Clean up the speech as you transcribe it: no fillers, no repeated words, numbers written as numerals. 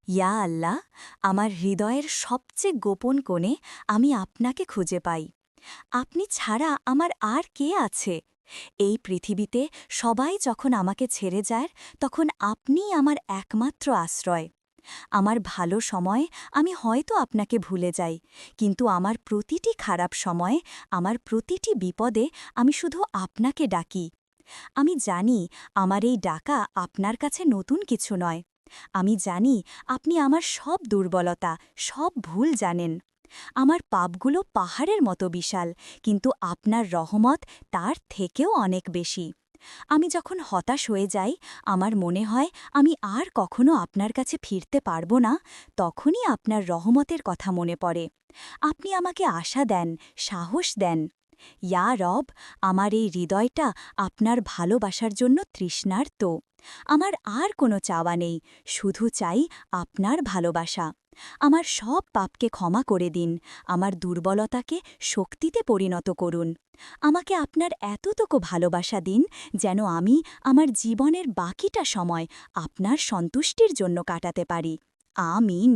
ইয়া আল্লাহ, আমার হৃদয়ের সবচেয়ে গোপন কোণে আমি আপনাকে খুঁজে পাই। আপনি ছাড়া আমার আর কে আছে? এই পৃথিবীতে সবাই যখন আমাকে ছেড়ে যায়, তখন আপনিই আমার একমাত্র আশ্রয়। আমার ভালো সময়ে আমি হয়তো আপনাকে ভুলে যাই, কিন্তু আমার প্রতিটি খারাপ সময়ে, আমার প্রতিটি বিপদে আমি শুধু আপনাকে ডাকি। আমি জানি আমার এই ডাকা আপনার কাছে নতুন কিছু নয়। আমি জানি আপনি আমার সব দুর্বলতা, সব ভুল জানেন। আমার পাপগুলো পাহাড়ের মতো বিশাল, কিন্তু আপনার রহমত তার থেকেও অনেক বেশি। আমি যখন হতাশ হয়ে যাই, আমার মনে হয় আমি আর কখনো আপনার কাছে ফিরতে পারবো না, তখনই আপনার রহমতের কথা মনে পড়ে। আপনি আমাকে আশা দেন, সাহস দেন। ইয়া রব, আমার এই হৃদয়টা আপনার ভালোবাসার জন্য তৃষ্ণার্ত। আমার আর কোনো চাওয়া নেই, শুধু চাই আপনার ভালোবাসা। আমার সব পাপকে ক্ষমা করে দিন, আমার দুর্বলতাকে শক্তিতে পরিণত করুন। আমাকে আপনার এতটুকু ভালোবাসা দিন, যেন আমি আমার জীবনের বাকিটা সময় আপনার সন্তুষ্টির জন্য কাটাতে পারি। আমিন।